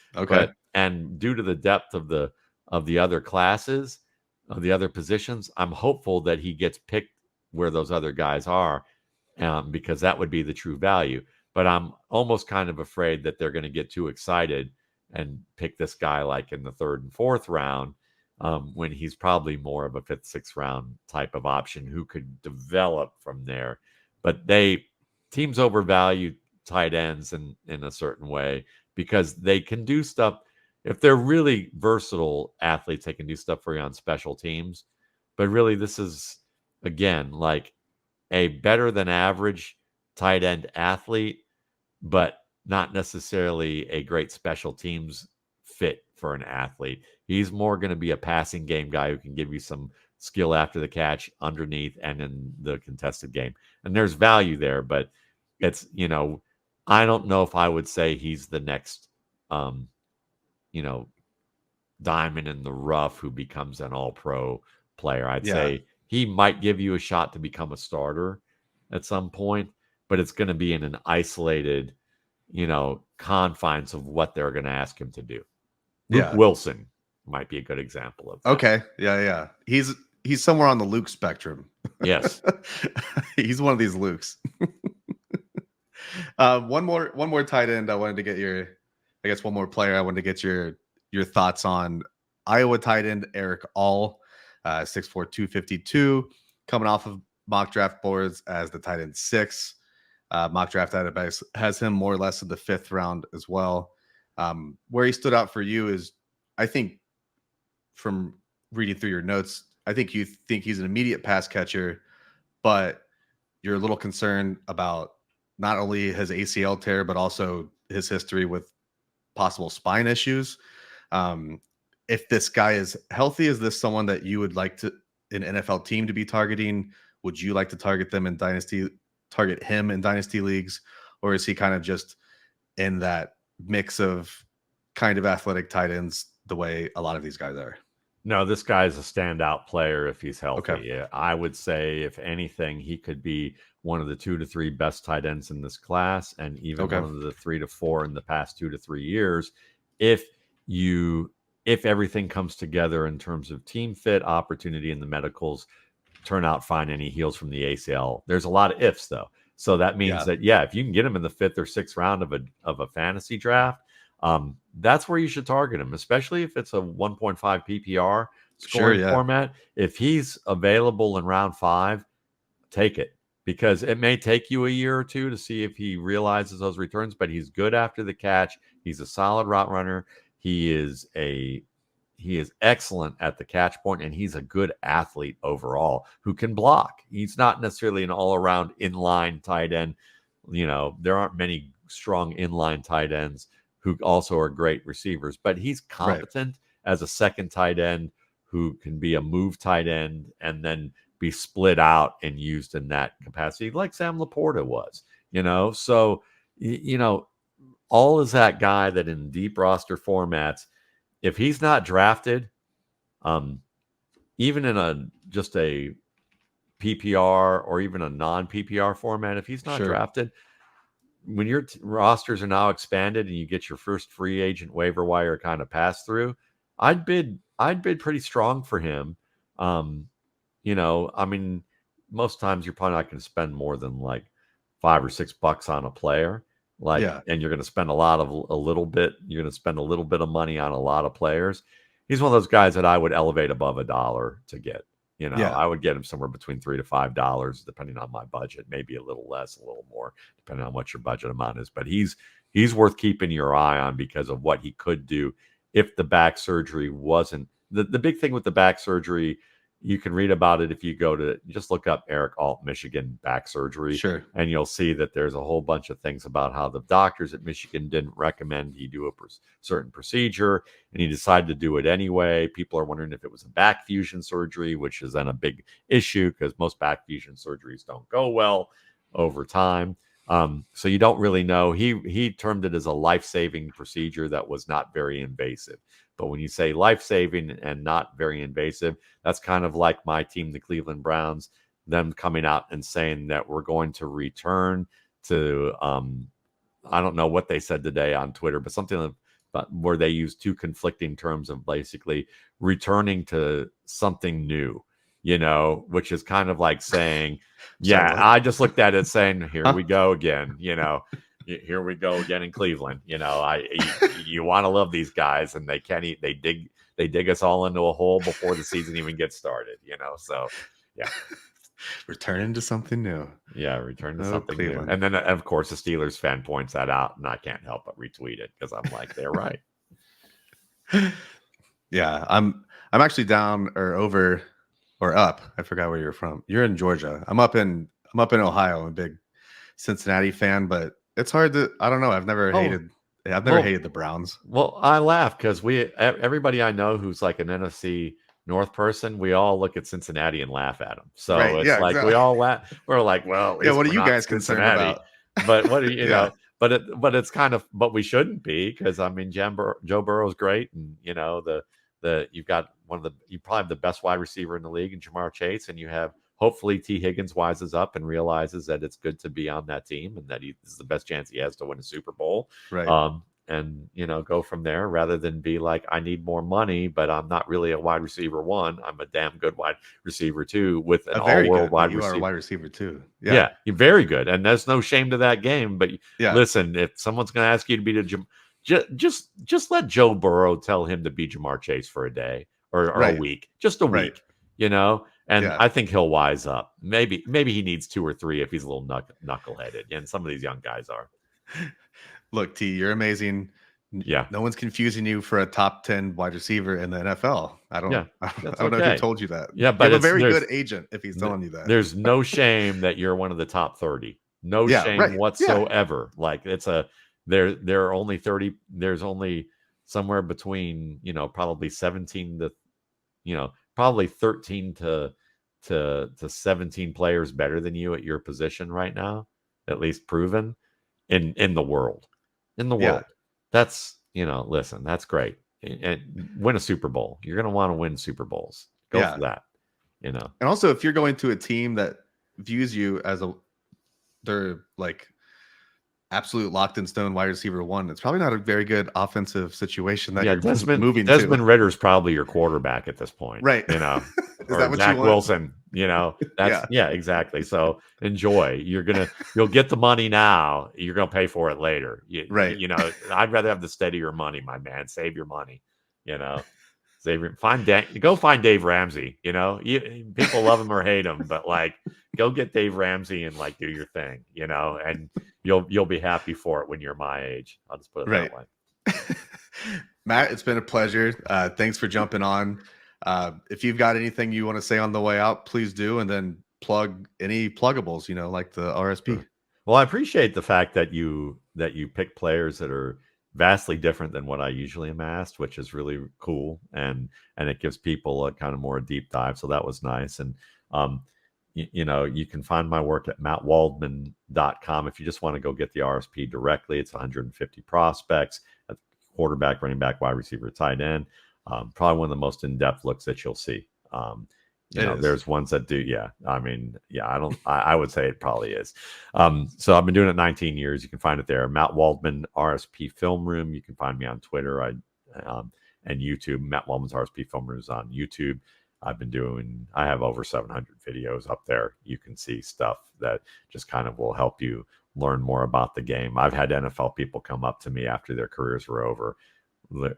And due to the depth of the other classes, of the other positions, I'm hopeful that he gets picked where those other guys are, because that would be the true value. But I'm almost kind of afraid that they're going to get too excited and pick this guy like in the 3rd and 4th round, when he's probably more of a 5th, 6th round type of option who could develop from there. But teams overvalue tight ends in a certain way because they can do stuff. If they're really versatile athletes, they can do stuff for you on special teams. But really, this is, again, like a better than average tight end athlete, but not necessarily a great special teams fit for an athlete. He's more going to be a passing game guy who can give you some skill after the catch, underneath, and in the contested game. And there's value there, but it's, I don't know if I would say he's the next, diamond in the rough who becomes an all-pro player. I'd say he might give you a shot to become a starter at some point, but it's going to be in an isolated, confines of what they're going to ask him to do. Luke Wilson might be a good example of that. Okay. Yeah. He's somewhere on the Luke spectrum. Yes. He's one of these Lukes. One more tight end I wanted to get one more player I wanted to get your thoughts on. Iowa tight end Erick All, 6'4", 252, coming off of mock draft boards as the tight end 6. Mock draft database has him more or less in the 5th round as well. Where he stood out for you is, I think, from reading through your notes, I think you think he's an immediate pass catcher, but you're a little concerned about not only his ACL tear, but also his history with possible spine issues. If this guy is healthy, is this someone that you would like an NFL team to be targeting? Would you like to target him in dynasty leagues? Or is he kind of just in that mix of kind of athletic tight ends the way a lot of these guys are? No, this guy's a standout player if he's healthy. Okay. I would say, if anything, he could be one of the 2 to 3 best tight ends in this class, and even one of the 3 to 4 in the past 2 to 3 years. If everything comes together in terms of team fit, opportunity, and the medicals turn out fine, and he heals from the ACL. There's a lot of ifs, though. So that means that, if you can get him in the 5th or 6th round of a fantasy draft, that's where you should target him, especially if it's a 1.5 PPR scoring format. If he's available in round 5, take it, because it may take you a year or two to see if he realizes those returns, but he's good after the catch. He's a solid route runner. He is excellent at the catch point, and he's a good athlete overall who can block. He's not necessarily an all-around inline tight end. There aren't many strong inline tight ends who also are great receivers, but he's competent as a second tight end who can be a move tight end and then be split out and used in that capacity, like Sam Laporta was. So All is that guy that in deep roster formats, if he's not drafted, even in just a PPR or even a non-PPR format, if he's not drafted, when your rosters are now expanded and you get your first free agent waiver wire kind of pass through, I'd bid pretty strong for him. I mean, most times you're probably not going to spend more than like $5 or $6 on a player. Like, Yeah. and you're going to spend a little bit. You're going to spend a little bit of money on a lot of players. He's one of those guys that I would elevate above $1 to get. Yeah. I would get him somewhere between $3 to $5, depending on my budget. Maybe a little less, a little more, depending on what your budget amount is. But he's worth keeping your eye on because of what he could do if the back surgery wasn't the big thing with the back surgery. You can read about it if you go to just look up Erick All, Michigan back surgery. Sure. And you'll see that there's a whole bunch of things about how the doctors at Michigan didn't recommend he do a certain procedure, and he decided to do it anyway. People are wondering if it was a back fusion surgery, which is then a big issue because most back fusion surgeries don't go well over time. So you don't really know. He termed it as a life-saving procedure that was not very invasive. But when you say life-saving and not very invasive, that's kind of like my team, the Cleveland Browns, them coming out and saying that we're going to return to, I don't know what they said today on Twitter, but something where they use two conflicting terms of basically returning to something new, which is kind of like saying, I just looked at it saying, here we go again, here we go again in Cleveland. You want to love these guys, and they can't eat. They dig us all into a hole before the season even gets started. So yeah, returning to something new. Yeah, return to something Cleveland. New. And then of course the Steelers fan points that out, and I can't help but retweet it because I'm like, they're right. Yeah, I'm actually down or over or up. I forgot where you're from. You're in Georgia. I'm up in Ohio. I'm a big Cincinnati fan, but it's hard to. I don't know. I've never hated the Browns. Well, I laugh because everybody I know who's like an NFC North person, we all look at Cincinnati and laugh at them. So it's like exactly. We all laugh. We're like, well, what are you guys concerned about? But what are you know? But it's kind of, but we shouldn't be, because I mean, Joe Burrow's great, and you've got you probably have the best wide receiver in the league in Jamar Chase, and you have hopefully T. Higgins wises up and realizes that it's good to be on that team and that this is the best chance he has to win a Super Bowl. Right. And go from there rather than be like, I need more money, but I'm not really a wide receiver one. I'm a damn good wide receiver two with an all-world wide receiver. You are a wide receiver too. Yeah, you're very good, and there's no shame to that game. But listen, if someone's going to ask you to be just let Joe Burrow tell him to be Jamar Chase for a day or a week, just a week, And I think he'll wise up. Maybe he needs 2 or 3 if he's a little knuckleheaded, and some of these young guys are. Look, T, you're amazing. Yeah. No one's confusing you for a top 10 wide receiver in the NFL. I don't know who told you that. Yeah, but you have a very good agent if he's telling you that. There's no shame that you're one of the top 30. No shame whatsoever. Yeah. Like there are only 30. There's only somewhere between, probably 17 to, probably 13 to 17 players better than you at your position right now, at least proven in the world. That's listen, that's great, and win a Super Bowl. You're going to want to win Super Bowls. Go for that. And also, if you're going to a team that views you as they're like absolute locked in stone wide receiver one, it's probably not a very good offensive situation that you're moving to. Desmond Ritter's probably your quarterback at this point, right? Is or that what Zach Wilson? That's exactly. So enjoy. You'll get the money now. You're gonna pay for it later. Right. I'd rather have the steadier money, my man. Save your money. Go find Dave Ramsey. People love him or hate him, but go get Dave Ramsey and do your thing. And you'll be happy for it when you're my age. I'll just put it that way. Matt, it's been a pleasure. Thanks for jumping on. If you've got anything you want to say on the way out, please do, and then plug any pluggables, like the RSP. Well, I appreciate the fact that you pick players that are vastly different than what I usually am asked, which is really cool, and it gives people a kind of more deep dive. So that was nice. And you can find my work at mattwaldman.com if you just want to go get the RSP directly. It's 150 prospects at quarterback, running back, wide receiver, tight end. Probably one of the most in-depth looks that you'll see. There's ones that do. I would say it probably is. So I've been doing it 19 years. You can find it there. Matt Waldman, RSP Film Room. You can find me on Twitter and YouTube. Matt Waldman's RSP Film Room is on YouTube. I have over 700 videos up there. You can see stuff that just kind of will help you learn more about the game. I've had NFL people come up to me after their careers were over.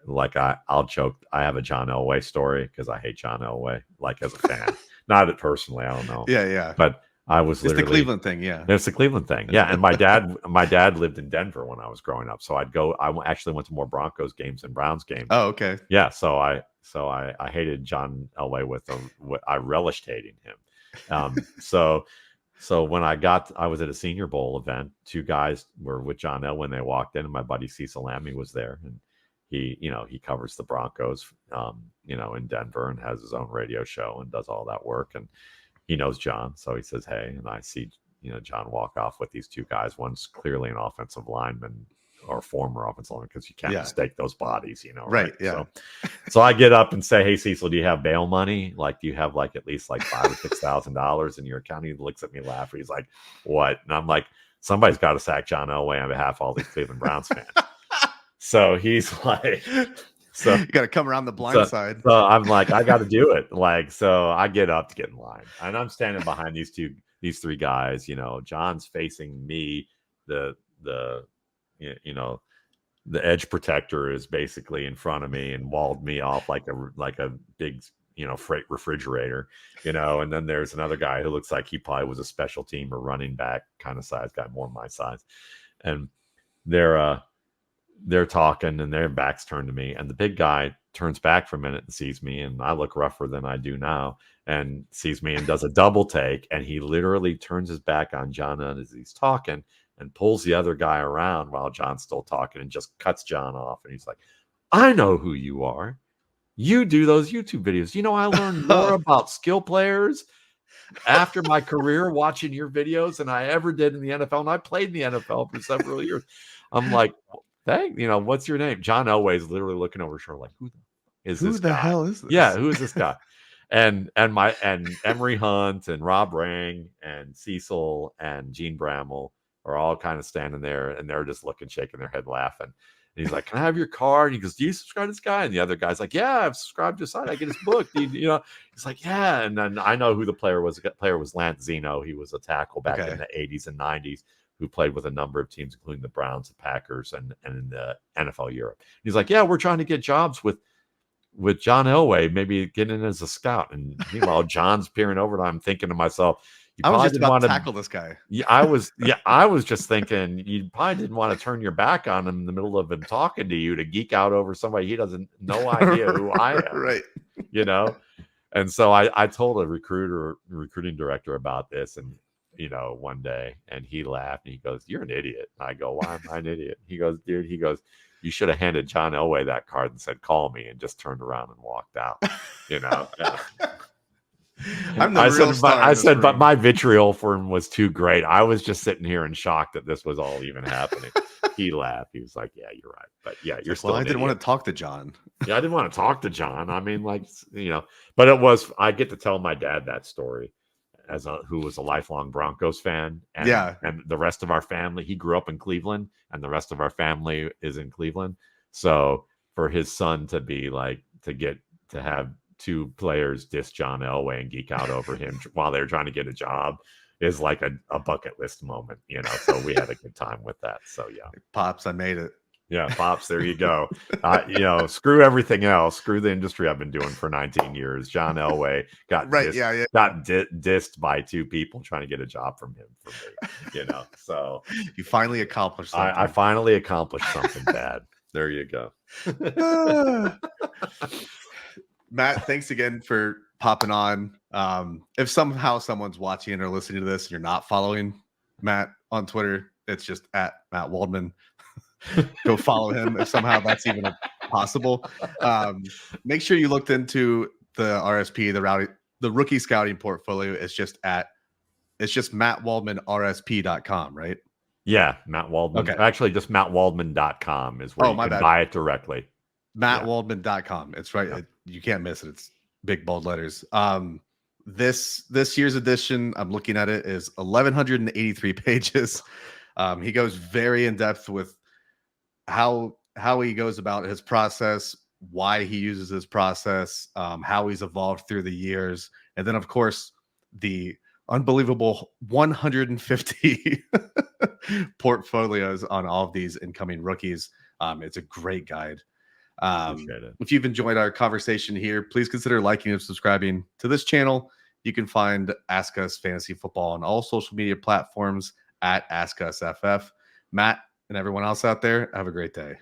Like I'll joke, I have a John Elway story because I hate John Elway, like as a fan. Not it personally, I don't know. Yeah. But I was it's the Cleveland thing, yeah. It's the Cleveland thing, yeah. And my dad lived in Denver when I was growing up, so I actually went to more Broncos games than Browns games. Oh, okay. Yeah, so I hated John Elway with him. I relished hating him. So when I was at a Senior Bowl event. Two guys were with John Elway when they walked in, and my buddy Cecil Lammey was there, and he covers the Broncos, in Denver, and has his own radio show and does all that work, and he knows John, so he says, "Hey," and I see, John walk off with these two guys. One's clearly an offensive lineman or former offensive lineman, because you can't mistake those bodies, right? Yeah. So I get up and say, "Hey, Cecil, do you have bail money? Like, do you have like at least like $5,000 or $6,000 in your account?" He looks at me laughing. He's like, "What?" And I'm like, "Somebody's got to sack John Elway on behalf of all these Cleveland Browns fans." So he's like, "So you got to come around the blind side." So I'm like, "I got to do it." Like, so I get up to get in line, and I'm standing behind these three guys. John's facing me. The edge protector is basically in front of me and walled me off like a big freight refrigerator. And then there's another guy who looks like he probably was a special team or running back kind of size guy, more my size, and they're talking and their backs turned to me, and the big guy turns back for a minute and sees me, and I look rougher than I do now, and sees me and does a double take, and he literally turns his back on John as he's talking and pulls the other guy around while John's still talking and just cuts John off. And he's like, "I know who you are. You do those YouTube videos. I learned more about skill players after my career watching your videos than I ever did in the NFL. And I played in the NFL for several years." I'm like, "Dang, what's your name?" John Elway is literally looking over his shoulder like, who the hell is this? Yeah, who is this guy? and Emery Hunt and Rob Rang and Cecil and Gene Bramall are all kind of standing there, and they're just looking, shaking their head, laughing. And he's like, "Can I have your card?" And he goes, "Do you subscribe to this guy?" And the other guy's like, "Yeah, I've subscribed to his site. I get his book." He's like, "Yeah." And then I know who the player was. The player was Lance Zeno. He was a tackle back in the 80s and 90s who played with a number of teams, including the Browns, the Packers, and in the NFL Europe. And he's like, "Yeah, we're trying to get jobs with John Elway, maybe getting in as a scout." And meanwhile, John's peering over, and I'm thinking to myself, I was just about to tackle this guy. Yeah, I was just thinking you probably didn't want to turn your back on him in the middle of him talking to you to geek out over somebody he doesn't no idea who I am. Right. And so I told a recruiting director about this, and one day, and he laughed and he goes, "You're an idiot." And I go, "Why am I an idiot?" He goes, "Dude," he goes, "you should have handed John Elway that card and said, 'Call me,' and just turned around and walked out." I said, but my vitriol for him was too great. I was just sitting here in shock that this was all even happening. He laughed. He was like, "Yeah, you're right. But yeah, you're still." Well, I didn't want to talk to John. Yeah, I didn't want to talk to John. I mean, but it was, I get to tell my dad that story who was a lifelong Broncos fan. And, and the rest of our family, he grew up in Cleveland, and the rest of our family is in Cleveland. So for his son to be like, to have two players diss John Elway and geek out over him while they're trying to get a job is like a bucket list moment, so we had a good time with that. So yeah. Pops, I made it. Yeah, Pops, there you go. Screw everything else. Screw the industry I've been doing for 19 years. John Elway got dissed by two people trying to get a job from him for me. So you finally accomplished something. I finally accomplished something bad. There you go. Matt, thanks again for popping on. If somehow someone's watching or listening to this and you're not following Matt on Twitter, it's just at Matt Waldman. Go follow him if somehow that's even possible. Make sure you looked into the RSP, the rookie scouting portfolio. It's just mattwaldmanrsp.com, right? Yeah, Matt Waldman. Okay. Actually, just mattwaldman.com is where you can buy it directly. Mattwaldman.com. It's right. You can't miss it. It's big bold letters. This year's edition, I'm looking at it, is 1,183 pages. He goes very in depth with how he goes about his process, why he uses this process, how he's evolved through the years, and then of course the unbelievable 150 portfolios on all of these incoming rookies. It's a great guide. Appreciate it. If you've enjoyed our conversation here, please consider liking and subscribing to this channel. You can find Ask Us Fantasy Football on all social media platforms at Ask Us FF. Matt and everyone else out there, have a great day.